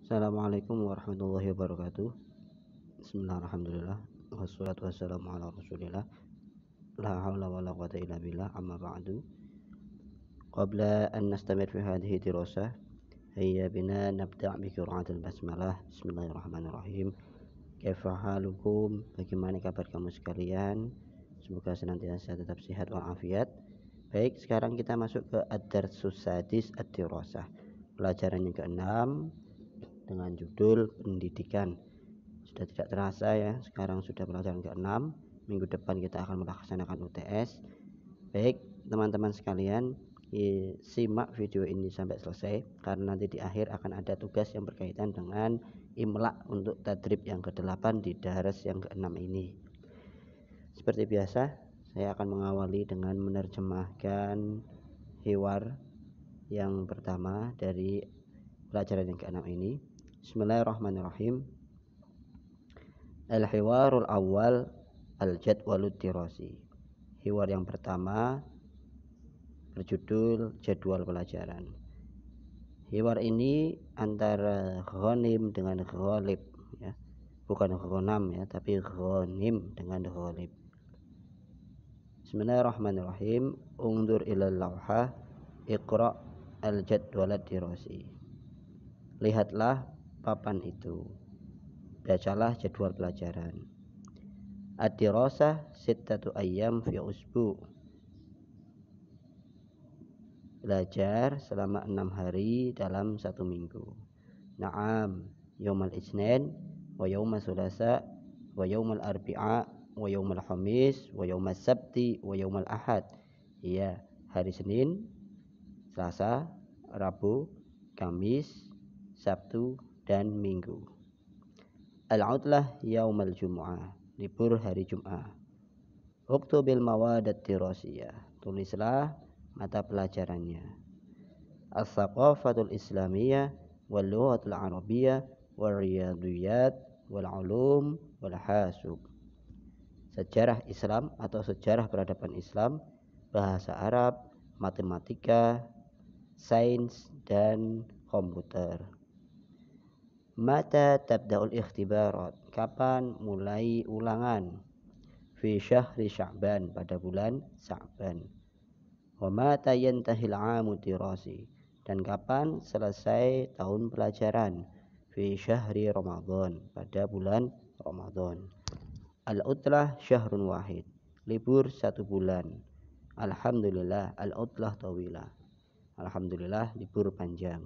Assalamualaikum warahmatullahi wabarakatuh. Bismillahirrahmanirrahim. Wassalatu wassalamu ala rasulillah. La hawla wa la quwata illa billah. Amma ba'du. Qabla an nastamir fi hadhihi dirasah, hayya bina nabda' bi qira'atil basmalah. Bismillahirrahmanirrahim. Kaifa halukum? Bagaimana kabar kamu sekalian? Semoga senantiasa tetap sehat walafiat. Baik, sekarang kita masuk ke ad-darsus sadis ad-dirasah. Pelajaran yang ke-6 dengan judul pendidikan. Sudah tidak terasa ya, sekarang sudah pelajaran ke-6. Minggu depan kita akan melaksanakan UTS. Baik teman-teman sekalian, simak video ini sampai selesai, karena nanti di akhir akan ada tugas yang berkaitan dengan imla untuk tadrib yang ke-8 di daras yang ke-6 ini. Seperti biasa, saya akan mengawali dengan menerjemahkan hiwar yang pertama dari pelajaran yang ke-6 ini. Bismillahirrahmanirrahim. Al-hiwarul awal al-jadwalud dirasi. Hiwar yang pertama berjudul jadwal pelajaran. Hiwar ini antara ghanim dengan ghalib ya. Bukan ghanam ya, tapi ghanim dengan ghalib. Bismillahirrahmanirrahim. Undur ilal lawhah, iqra al-jadwalad dirasi. Lihatlah papan itu, bacalah jadwal pelajaran. Ad-dirasah sittatu ayyam fi usbu. Belajar selama 6 hari dalam 1 minggu. Naam, yaumal isnin wa yaumal sulasa wa yaumal arbi'a wa yaumal khamis wa yaumal sabti wa yaumal ahad. Iya, hari Senin, Selasa, Rabu, Kamis, Sabtu dan Minggu. Al-udlah yaumal jumu'ah, libur hari Jumat. Uktubil mawadat dirasiyah, tulislah mata pelajarannya. As-saqafatul islamiyah wal lughatul arabiyyah wal riyadiyat wal ulum wal hasub. Sejarah Islam atau sejarah peradaban Islam, bahasa Arab, matematika, sains dan komputer. Mata tabda'ul ikhtibarat, kapan mulai ulangan? Fi syahri Sya'ban, pada bulan Sya'ban. Wa mata yantahil 'amu dirasi, dan kapan selesai tahun pelajaran? Fi syahri Ramadan, pada bulan Ramadan. Al-utlah syahrun wahid, libur 1 bulan. Alhamdulillah, al-utlah tawilah, alhamdulillah libur panjang.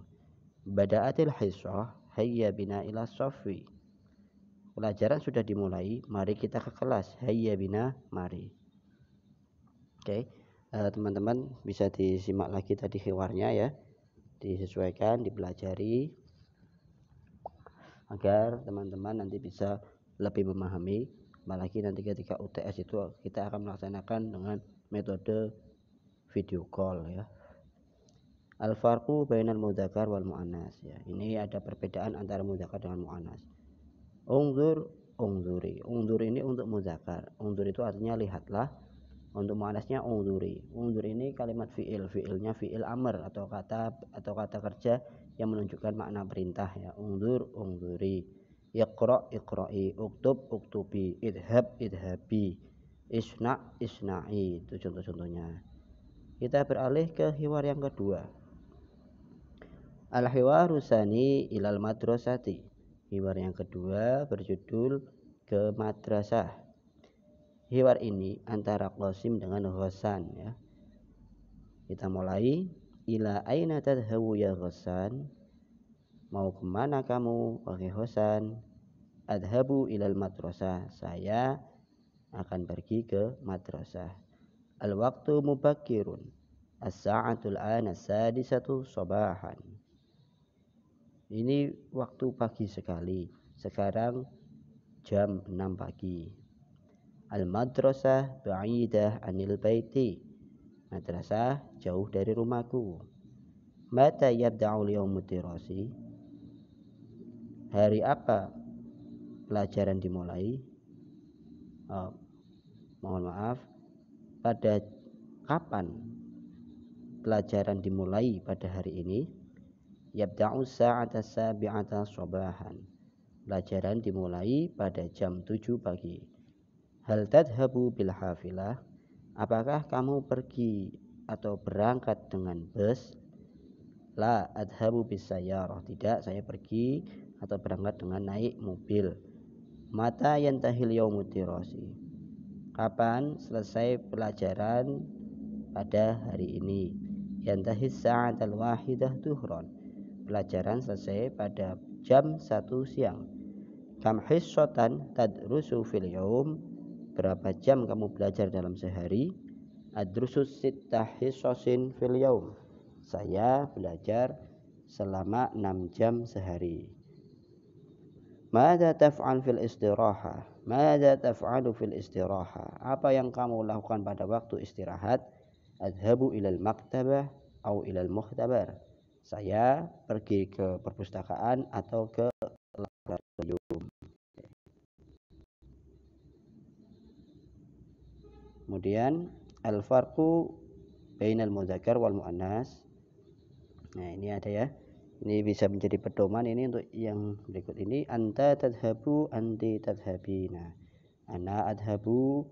Bada'atil hisrah, hayya bina ila shafi. Pelajaran sudah dimulai, mari kita ke kelas. Hayya bina, mari. Oke, teman-teman bisa disimak lagi tadi hiwarnya ya, disesuaikan, dipelajari agar teman-teman nanti bisa lebih memahami. Apalagi nanti ketika UTS itu kita akan melaksanakan dengan metode video call ya. Al-farqu bainal mudzakkar wal muannas ya. Ini ada perbedaan antara mudzakkar dengan muannas. Ungzur, ungzuri. Ungzur ini untuk mudzakkar. Ungzur itu artinya lihatlah. Untuk muannasnya ungzuri. Ungzur ini kalimat fi'il. Fi'ilnya fi'il amr atau kata kerja yang menunjukkan makna perintah ya. Ungzur, ungzuri. Iqra, iqra'i. Uktub, uktubi. Idhab, idhabi. Isna, isna'i. Itu contoh-contohnya. Kita beralih ke hiwar yang kedua. Al-hiwaru sani ilal madrasati. Hiwar yang kedua berjudul ke madrasah. Hiwar ini antara Qasim dengan Ghassan ya. Kita mulai. Ila aina tadhabu ya Ghassan? Mau kemana kamu wahai Ghassan? Adhabu ilal madrasah, saya akan pergi ke madrasah. Al-waqtu mubakkirun, as-sa'atul ana sadisatu sabahan. Ini waktu pagi sekali. Sekarang jam 6 pagi. Al-madrasah ba'idah anil baiti. Madrasah jauh dari rumahku. Mata yabda'u yaumud dirasi? Hari apa pelajaran dimulai? Mohon maaf. Pada kapan pelajaran dimulai pada hari ini? Yabda'u sa'ata sabi'ata sabahan. Pelajaran dimulai pada jam 7 pagi. Hal tadhabu bil hafilah? Apakah kamu pergi atau berangkat dengan bus? La adhabu bis sayyarah. Tidak, saya pergi atau berangkat dengan naik mobil. Mata yantahil yaumud dirasi? Kapan selesai pelajaran pada hari ini? Yantahis sa'atal wahidah duhron. Pelajaran selesai pada jam 1 siang. Kam hissatan tadrusu fil yaum? Berapa jam kamu belajar dalam sehari? Adrusus sittah hissasin fil yaum. Saya belajar selama 6 jam sehari. Mada taf'al fil istiraha? Mada taf'alu fil istiraha? Apa yang kamu lakukan pada waktu istirahat? Adhabu ilal maktabah atau ilal mukhtabar. Saya pergi ke perpustakaan atau ke laboratorium. Kemudian al-farqu bainal mudzakkar wal muannas. Nah, ini ada ya. Ini bisa menjadi pedoman ini untuk yang berikut ini. Anta tadhabu, anti tadhabina. Ana adhabu,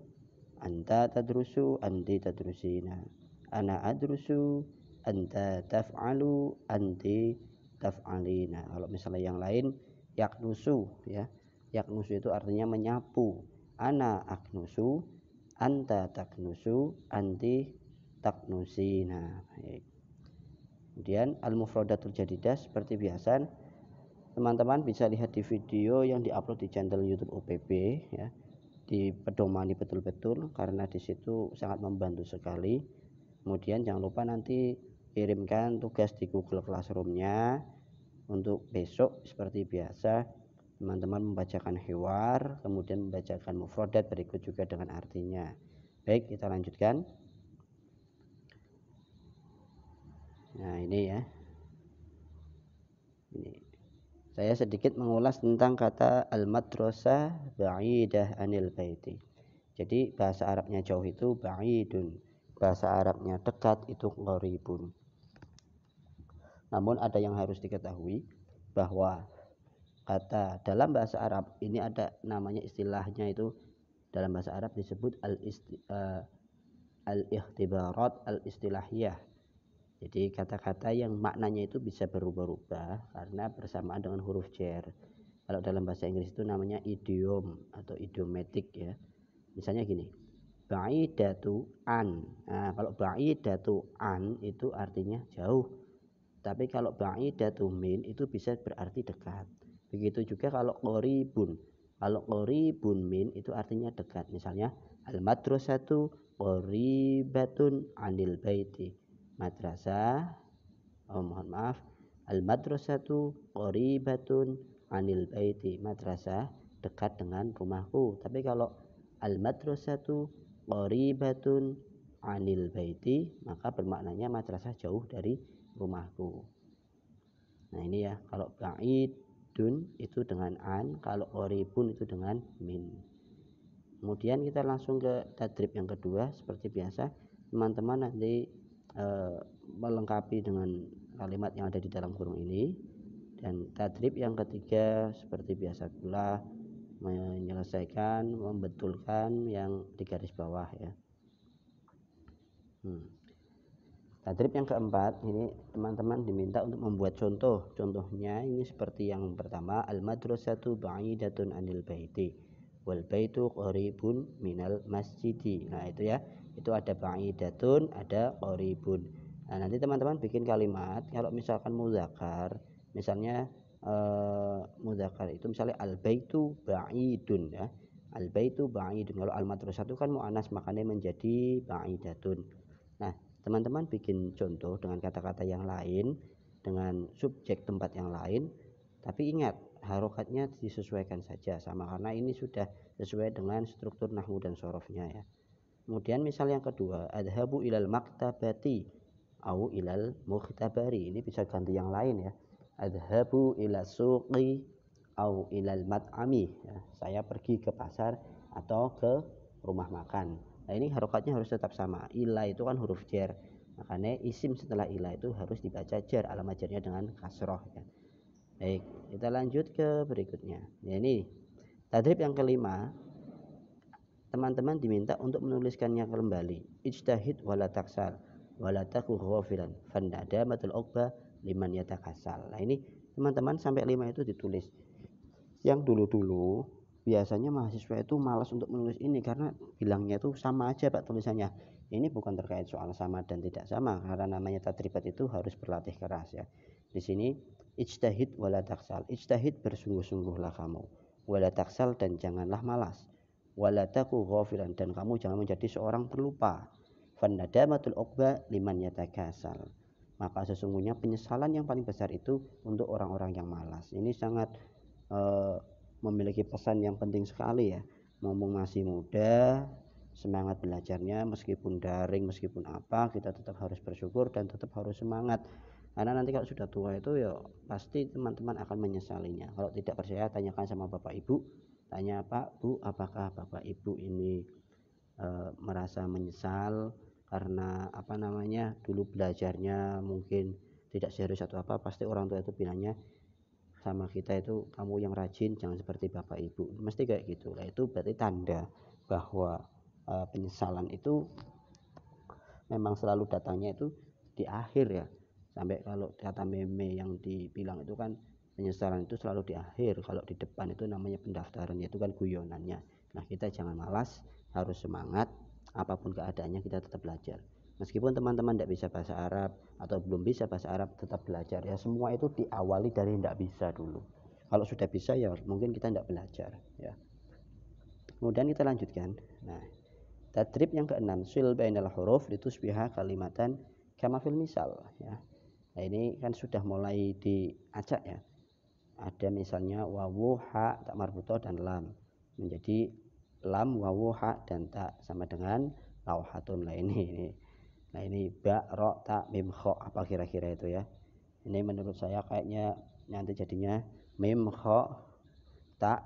anta tadrusu, anti tadrusina. Ana adrusu, anta taf'alu, anti taf'alina. Kalau misalnya yang lain, yaknusu ya. Yaknusu itu artinya menyapu. Ana aknusu, anta taknusu, anti taknusina. Baik. Kemudian al-mufradatul jadidah seperti biasa teman-teman bisa lihat di video yang diupload di channel YouTube UPB ya. Dipedomani betul-betul karena di situ sangat membantu sekali. Kemudian jangan lupa nanti kirimkan tugas di Google Classroom-nya untuk besok seperti biasa teman-teman membacakan hiwar, kemudian membacakan mufradat berikut juga dengan artinya. Baik, kita lanjutkan. Nah, ini ya. Ini. Saya sedikit mengulas tentang kata al-madrasah ba'idah anil baiti. Jadi bahasa Arabnya jauh itu ba'idun. Bahasa Arabnya dekat itu qaribun. Namun ada yang harus diketahui bahwa kata dalam bahasa Arab ini ada namanya istilahnya itu dalam bahasa Arab disebut al-ikhtibarat al-istilahiyah. Jadi kata-kata yang maknanya itu bisa berubah-ubah karena bersamaan dengan huruf jar. Kalau dalam bahasa Inggris itu namanya idiom atau idiomatik ya. Misalnya gini, ba'idatu an. Nah, kalau ba'idatu an itu artinya jauh. Tapi kalau ba'idatu min itu bisa berarti dekat. Begitu juga kalau qoribun. Kalau qoribun min itu artinya dekat. Misalnya al-madrasatu qoribatun anil baiti. Madrasah, mohon maaf, al-madrasatu qoribatun anil baiti. Madrasah dekat dengan rumahku. Tapi kalau al-madrasatu qoribatun anil baiti, maka bermaknanya madrasah jauh dari rumahku. Nah, ini ya, kalau ba'idun itu dengan an, kalau qoribun itu dengan min. Kemudian kita langsung ke tadrib yang kedua. Seperti biasa teman-teman nanti melengkapi dengan kalimat yang ada di dalam kurung ini. Dan tadrib yang ketiga seperti biasa pula menyelesaikan, membetulkan yang di garis bawah ya. Tadrib yang keempat ini teman-teman diminta untuk membuat contoh. Contohnya ini seperti yang pertama, al-madrasatu ba'idatun anil baiti wal baitu qaribun minal masjidi. Nah, itu ya. Itu ada ba'idatun, ada qaribun. Nah, nanti teman-teman bikin kalimat kalau misalkan mudzakkar, misalnya mudzakkar itu misalnya al-baitu ba'idun ya. Al-baitu ba'idun. Kalau al-madrasatu kan muannas makanya menjadi ba'idatun. Nah, teman-teman bikin contoh dengan kata-kata yang lain, dengan subjek tempat yang lain, tapi ingat harokatnya disesuaikan saja sama karena ini sudah sesuai dengan struktur nahwu dan sorofnya ya. Kemudian misal yang kedua, adhabu ilal maktabati au ilal mukhtabari. Ini bisa ganti yang lain ya. Adhabu ila suqi au ilal mat'ami ya. Saya pergi ke pasar atau ke rumah makan. Nah, ini harokatnya harus tetap sama. Ila itu kan huruf jar. Makanya isim setelah ila itu harus dibaca jar, alamat jarnya dengan kasroh ya. Baik, kita lanjut ke berikutnya. Ya, ini tadrib yang kelima. Teman-teman diminta untuk menuliskannya kembali. Ijtahid wala taksal wala taku ghafilan fannadamatul uqba liman yatakasal. Nah, ini teman-teman sampai 5 itu ditulis. Yang dulu-dulu biasanya mahasiswa itu malas untuk menulis ini karena bilangnya itu sama aja Pak tulisannya. Ini bukan terkait soal sama dan tidak sama, karena namanya tadribat itu harus berlatih keras ya. Di sini ijtahid wala taksal. Ijtahid, bersungguh-sungguhlah kamu. Wala taksal, dan janganlah malas. Wala taku ghafilan, dan kamu jangan menjadi seorang terlupa. Fannadamatul uqba liman yatakasal. Maka sesungguhnya penyesalan yang paling besar itu untuk orang-orang yang malas. Ini sangat memiliki pesan yang penting sekali ya. Mumpung masih muda, semangat belajarnya, meskipun daring, meskipun apa, kita tetap harus bersyukur dan tetap harus semangat. Karena nanti kalau sudah tua itu ya pasti teman-teman akan menyesalinya. Kalau tidak percaya, tanyakan sama Bapak Ibu. Tanya, Pak, Bu, apakah Bapak Ibu ini merasa menyesal karena dulu belajarnya mungkin tidak serius atau apa? Pasti orang tua itu bilangnya sama kita itu, kamu yang rajin, jangan seperti Bapak Ibu. Mesti kayak gitu. Nah, itu berarti tanda bahwa penyesalan itu memang selalu datangnya itu di akhir ya. Sampai kalau kata meme yang dibilang itu kan, penyesalan itu selalu di akhir, kalau di depan itu namanya pendaftaran, itu kan guyonannya. Nah, kita jangan malas, harus semangat, apapun keadaannya kita tetap belajar. Meskipun teman-teman tidak bisa bahasa Arab atau belum bisa bahasa Arab, tetap belajar ya. Semua itu diawali dari tidak bisa dulu. Kalau sudah bisa ya mungkin kita tidak belajar ya. Kemudian kita lanjutkan. Nah, tadrib yang keenam, sil bainal huruf litusbiha kalimatan kama fil misal ya. Nah, ini kan sudah mulai diacak ya. Ada misalnya wawu, ha, tak marbutoh, dan lam. Menjadi lam, wawu, ha, dan tak, sama dengan lauhatun. Nah, ini ba, ro, ta, mim, kho, apa kira-kira itu ya. Ini menurut saya kayaknya nanti jadinya mim, kho, ta,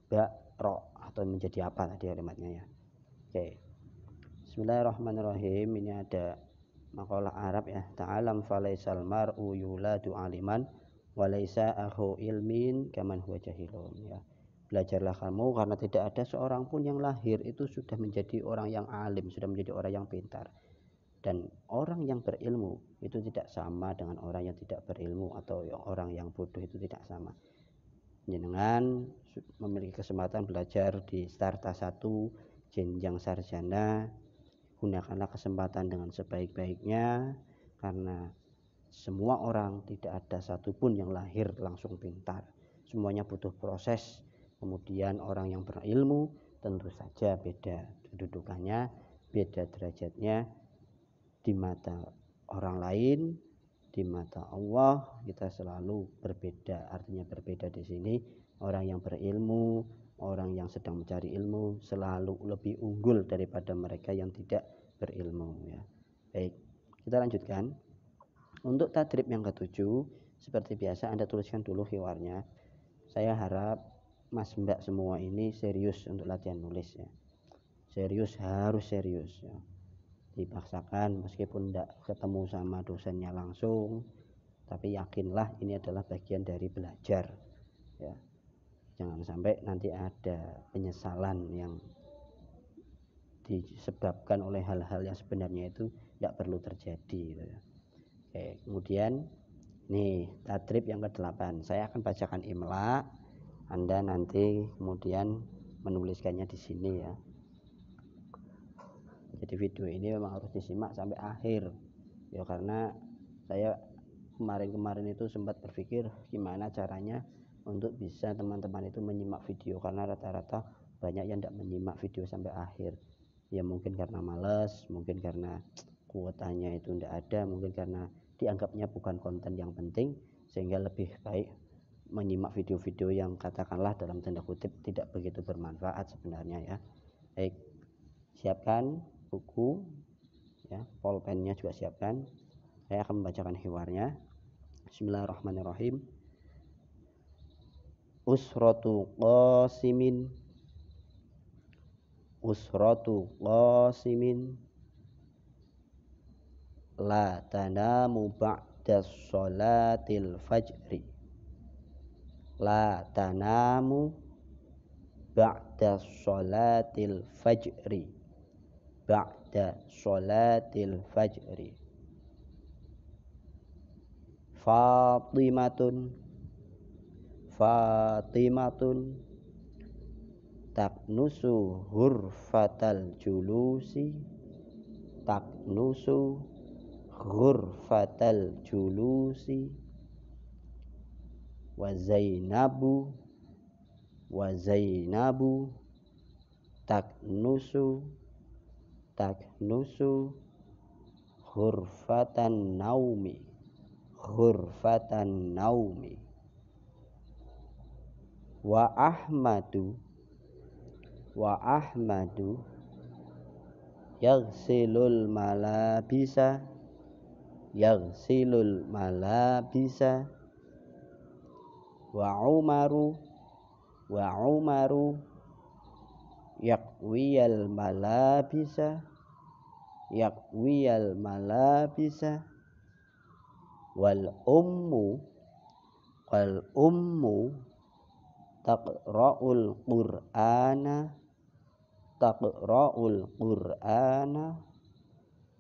ba, ro, atau menjadi apa tadi kalimatnya ya. Oke. Bismillahirrahmanirrahim. Ini ada makalah Arab ya. Ta'alam falaisal mar'u yuladu aliman walaisa akhu ilmin kaman huwa jahilun ya. Belajarlah kamu karena tidak ada seorang pun yang lahir itu sudah menjadi orang yang alim, sudah menjadi orang yang pintar. Dan orang yang berilmu itu tidak sama dengan orang yang tidak berilmu, atau orang yang bodoh itu tidak sama. Jenengan memiliki kesempatan belajar di Starta 1 jenjang sarjana, gunakanlah kesempatan dengan sebaik-baiknya, karena semua orang, tidak ada satupun yang lahir langsung pintar. Semuanya butuh proses. Kemudian orang yang berilmu tentu saja beda kedudukannya, beda derajatnya di mata orang lain, di mata Allah kita selalu berbeda. Artinya berbeda di sini, orang yang berilmu, orang yang sedang mencari ilmu selalu lebih unggul daripada mereka yang tidak berilmu ya. Baik, kita lanjutkan. Untuk tadrib yang ketujuh, seperti biasa Anda tuliskan dulu hiwarnya. Saya harap Mas Mbak semua ini serius untuk latihan nulis ya. Serius, harus serius ya. Dipaksakan meskipun tidak ketemu sama dosennya langsung, tapi yakinlah ini adalah bagian dari belajar ya. Jangan sampai nanti ada penyesalan yang disebabkan oleh hal-hal yang sebenarnya itu tidak perlu terjadi gitu ya. Oke, kemudian nih tadrib yang ke-8, saya akan bacakan imla, Anda nanti kemudian menuliskannya di sini ya. Jadi video ini memang harus disimak sampai akhir ya, karena saya kemarin itu sempat berpikir gimana caranya untuk bisa teman-teman itu menyimak video, karena rata-rata banyak yang tidak menyimak video sampai akhir ya. Mungkin karena malas, mungkin karena kuotanya itu tidak ada, mungkin karena dianggapnya bukan konten yang penting, sehingga lebih baik menyimak video-video yang katakanlah dalam tanda kutip tidak begitu bermanfaat sebenarnya ya. Baik, siapkan buku ya, pulpennya juga siapkan. Saya akan membacakan hiwarnya. Bismillahirrahmanirrahim. Usratu qasimin, usratu qasimin, la tanamu ba'da sholatil fajri. La tanamu ba'da sholatil fajri. Ba'da sholatil fajri. Fatimatun taknusu hurfatal julusi. Taknusu hurfatal julusi. Wa Zainabu taknusu hurfatan naumi. Wa Ahmadu yaghsilul malabisa. Wa Umaru yakwiyal malabisa. Wal ummu taqra'ul qur'ana.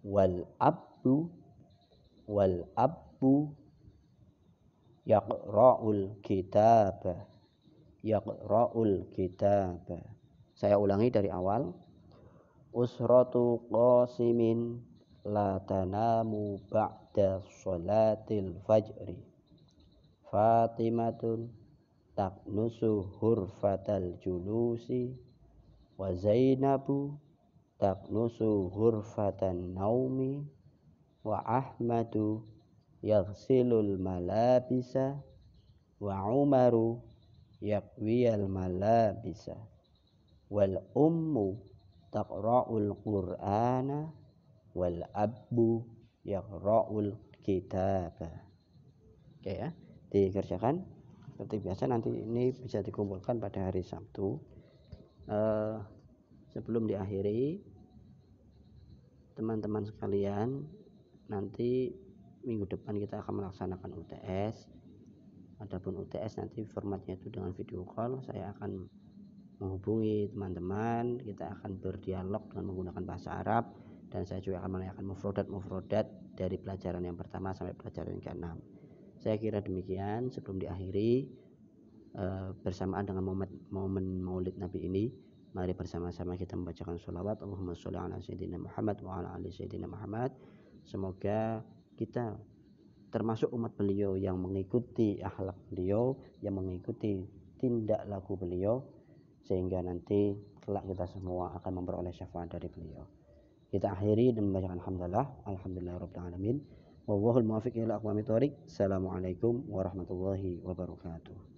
Wal abbu yaqra'ul kitaba. Saya ulangi dari awal. Usratu qasimin la tanamu ba'da sholatil fajri. Fatimatun taknusu hurfatal julusi. Wa Zainabu taknusu hurfatan naumi. Wa Ahmadu yaghsilul malabisa. Wa Umaru yakwiyal malabisa. Wal ummu taqra'ul qur'ana. Wal abbu yaqra'ul kitaba. Oke ya, dikerjakan seperti biasa. Nanti ini bisa dikumpulkan pada hari Sabtu. Sebelum diakhiri, teman-teman sekalian, nanti minggu depan kita akan melaksanakan UTS. Adapun UTS nanti formatnya itu dengan video call. Saya akan menghubungi teman-teman, kita akan berdialog dengan menggunakan bahasa Arab, dan saya juga akan menanyakan mufrodat dari pelajaran yang pertama sampai pelajaran yang ke-6. Saya kira demikian sebelum diakhiri. Bersamaan dengan momen Maulid Nabi ini, mari bersama-sama kita membacakan sholawat. Allahumma sholli ala sayyidina Muhammad wa ala ali sayyidina Muhammad. Semoga kita termasuk umat beliau yang mengikuti akhlak beliau, yang mengikuti tindak laku beliau, sehingga nanti kelak kita semua akan memperoleh syafaat dari beliau. Kita akhiri dan membacakan alhamdulillahirabbil alamin. Wallahul muwaffiq ila aqwamit thoriq. Assalamualaikum warahmatullahi wabarakatuh.